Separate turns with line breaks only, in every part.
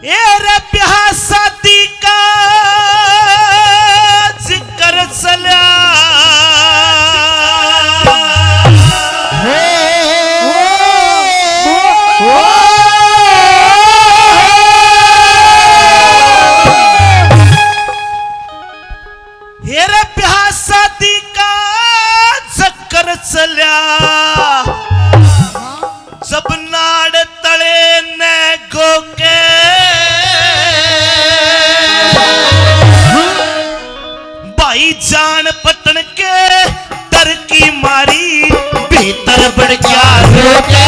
ये रे ब्याह शादी का जिक्र चला ये रे ब्याह शादी का जिक्र चला जब नाड़ तले ने गोके भाई जान पटन के डर की मारी भीतर बढ़ क्या रोके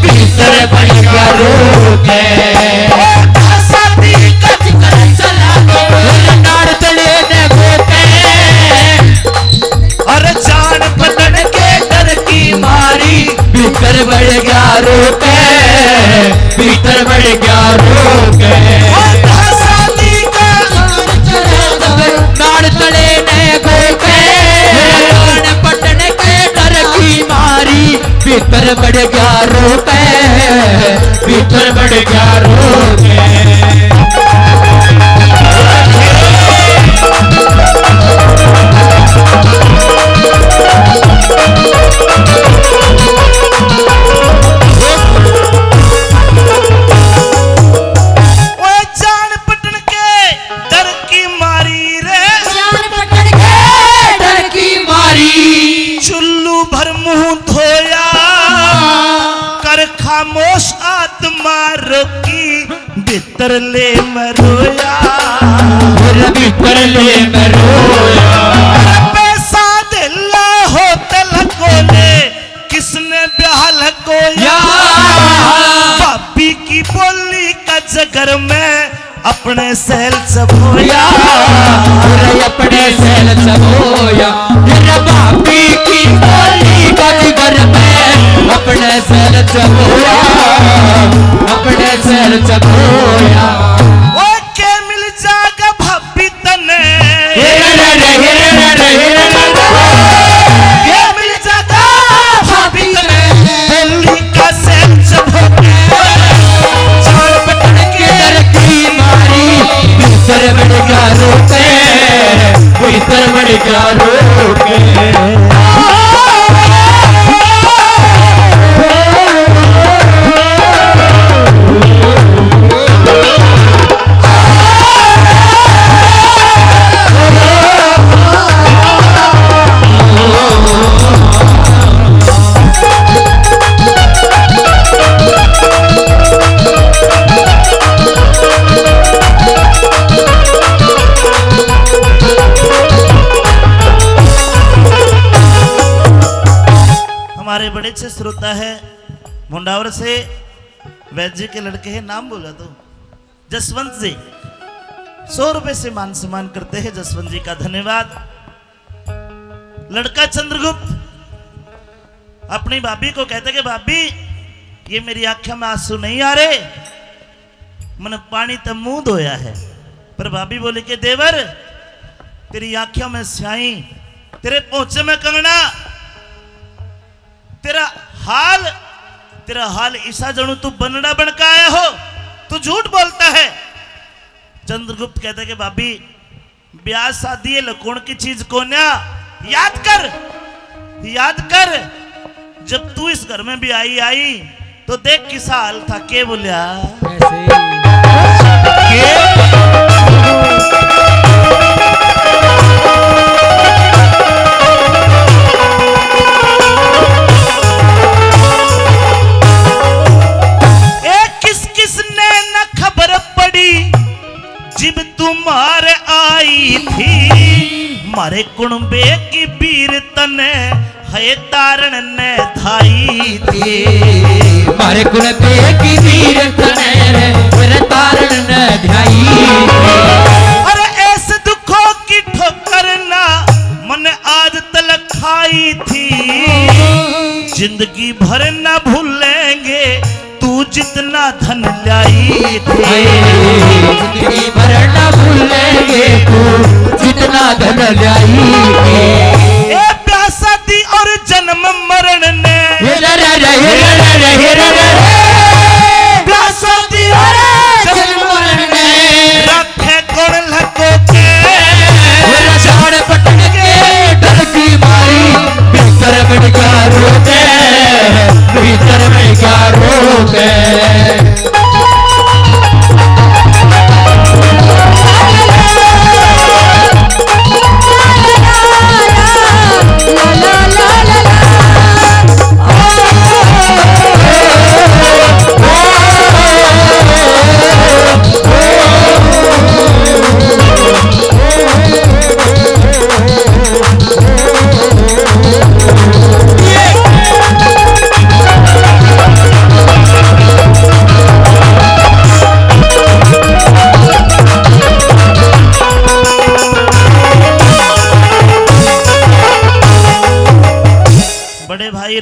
भीतर बढ़ क्या रोके शादी का जिक्र चला नाड़ तले ने गोके और जान पटन के डर की मारी भीतर बढ़ गया रोके भीतर बढ़ गया रोके शादी का नाड़ तले ने गोके जान पटन के डर की मारी भीतर बढ़ गया रोके भीतर बढ़ गया रोके खामोश आत्मा रोकी भीतर ले मरोया भीतर ले मरोया पैसा दिला होटल को ले किसने ब्याह लगोया भाभी की बोली का जगर में अपने सहल चबोया अपने सहल चबोया भाभी की बोली का जगर में अपने सर चबोया अपने सर चबोया वो के मिल जागा भाभी तने के मिल जागा भाभी तने दिल्ली का सर चबोया जान पटन के डर की मारी भीतर बढ़ गया रोके भीतर बढ़ गया रोके हमारे बड़े अच्छे श्रोता है मुंडावर से वैद्य जी के लड़के हैं, नाम बोला तो जसवंत जी 100 रुपए से मान सम्मान करते हैं। जसवंत जी का धन्यवाद। लड़का चंद्रगुप्त अपनी भाभी को कहते कि भाभी ये मेरी आंखों में आंसू नहीं आ रहे, मन पानी तो मुंह धोया है। पर भाभी बोले कि देवर तेरी आंखों में स्याही, तेरे पोंछे में कंगना, तेरा हाल ईसा जनू तू बनड़ा बनका आया हो, तू झूठ बोलता है। चंद्रगुप्त कहता कि भाभी ब्याह शादी लकोण की चीज कोन्या, याद कर जब तू इस घर में भी आई तो देख किसा हाल था। के बोलिया जिब तुम्हारे आई थी मारे कुणबे की वीर तने है तारण ने धाई थी, मारे कुणबे की वीर तने है तारण ने धाई थी। अरे ऐसे दुखों की ठोकर ना मन आज तलक खाई थी, जिंदगी भर ना भूलेंगे तू जितना धन लाई थी, जिंदगी भर ना भूलेंगे तू जितना धन लाई थी। ए ब्याह शादी और जन्म मरण ने ब्याह शादी और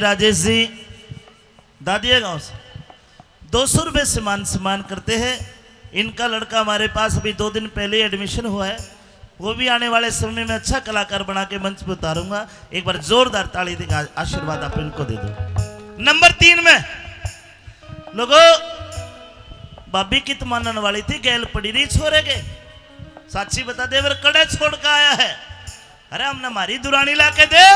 राजेश जी दादिया गांव से 200 रुपये से मान सम्मान करते हैं। इनका लड़का हमारे पास अभी 2 दिन पहले ही एडमिशन हुआ है, वो भी आने वाले समय में अच्छा कलाकार बना के मंच पर उतारूंगा। एक बार जोरदार ताली देकर आशीर्वाद आप इनको दे दो। नंबर 3 में लोगों भाभी की तो मानने वाली थी, गैल पड़ी रही छोरे के साची बता दे फिर कड़े छोड़ के आया है। अरे हमने हमारी दुरानी ला के दे।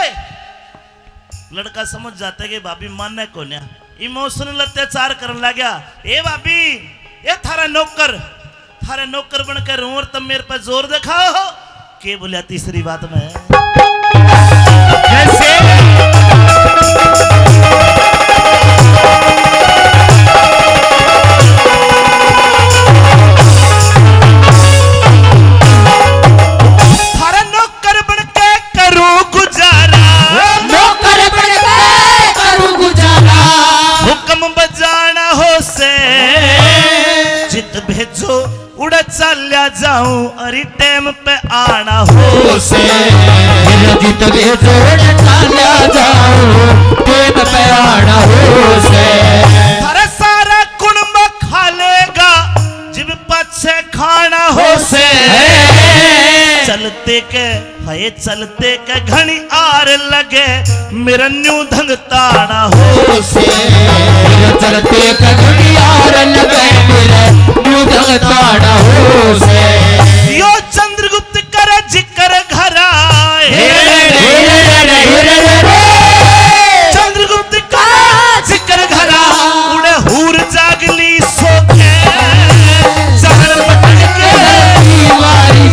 लड़का समझ जाता है कि भाभी मानने को ना इमोशनल अत्याचार करने लग गया। ए भाभी ये थारा नौकर बनकर रू और तुम मेरे पर जोर दिखाओ हो। के बोलिया तीसरी बात में थारा नौकर बनके करूं गुजारा,
नौकर बनके करूं गुजारा,
हुक्म बजाना हो से जित भेजो उड़ चल्या जाऊं अरे टाइम पे आना हो से।
जित भेजो उड़ चल्या जाऊं टाइम पे आना हो से।
थारा सारा कुंभ खा लेगा जिब पछे खाना हो से। चलते के घनी आर लगे मेरा न्यू धंग ताना हो से।
चलते के घनी आर लगे मेरा न्यू धंग ताना हो से।
यो चंद्रगुप्त कर जिक्र घरा चंद्रगुप्त का जिक्र घरा उड़े हूर जागली सोके जान पटन के
दीवारी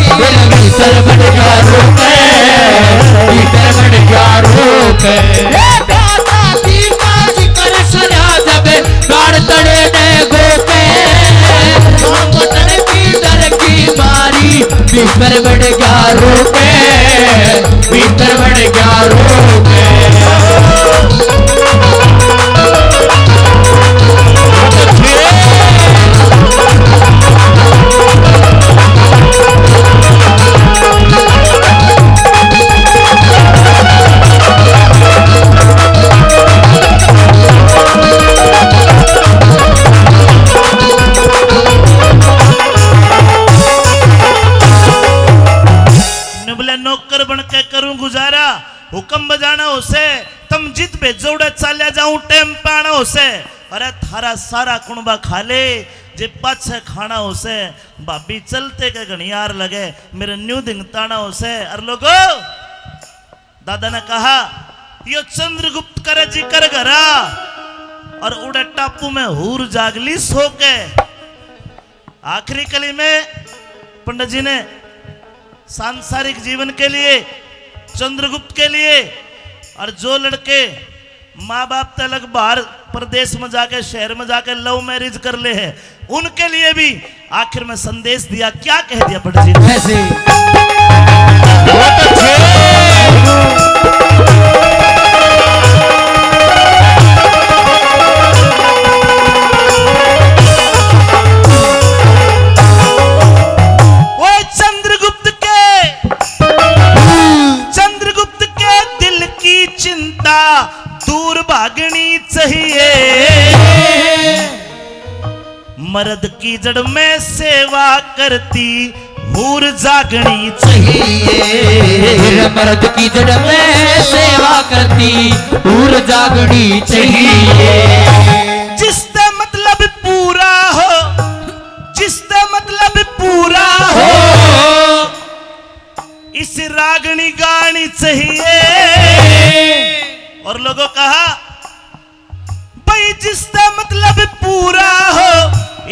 भीतर बन गया रोके, भीतर बन गया रोके। प्यासा दीवा जिक्र सजा जब गाड़ तड़े ने गोके, पटन की दर की मारी भीतर बन गया रोके, भीतर बन गया रोके।
नौकर बन के करूं गुजारा, हुक्म बजाना उसे तुम जित पे जोड़े चाल्या जाऊं टेम पाना उसे। अरे थारा सारा कुणबा खा ले जे पाछे खाना उसे। भाभी चलते के घनियार लगे मेरे न्यू दिंगताना उसे। और लोगो दादा ने कहा यो चंद्रगुप्त करे जी कर घरा और उड़े टापू में हूर जागली सो के। आखिरी कली में पंडित जी ने सांसारिक जीवन के लिए चंद्रगुप्त के लिए और जो लड़के माँ बाप तलक बाहर प्रदेश में जाके शहर में जाके लव मैरिज कर ले हैं उनके लिए भी आखिर में संदेश दिया। क्या कह दिया पंडित जी ने?
ऐसे
दूर भागनी चाहिए, मर्द की जड़ में सेवा करती हूर जागनी चाहिए।
मर्द की जड़ में सेवा करती हूर जागनी चाहिए।
जिससे मतलब पूरा हो, जिससे मतलब पूरा हो इस रागनी गानी चाहिए। और लोगों कहा भाई जिसका मतलब पूरा हो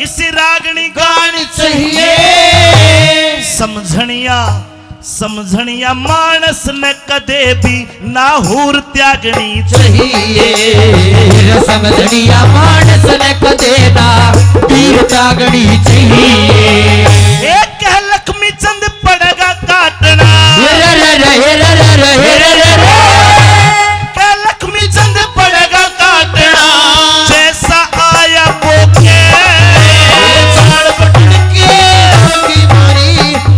इसी रागनी गानी चाहिए। समझनिया मानस ने कदे भी नाहूर त्यागनी
चाहिए। समझनिया मानस ने कदे ना पीर त्यागनी चाहिए।
एक लक्ष्मी चंद पड़ेगा काटना लक्ष्मी चंद पड़ेगा काटना जैसा आया बोके झाड़ पटन के
मारी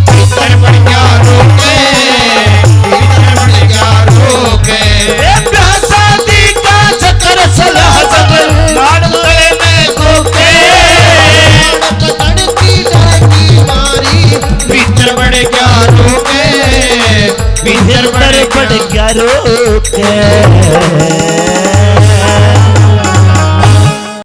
भीतर बढ़ गया रोके, भीतर बढ़ गया रोके।
शादी का
भीतर
भीतर बढ़ गया रोके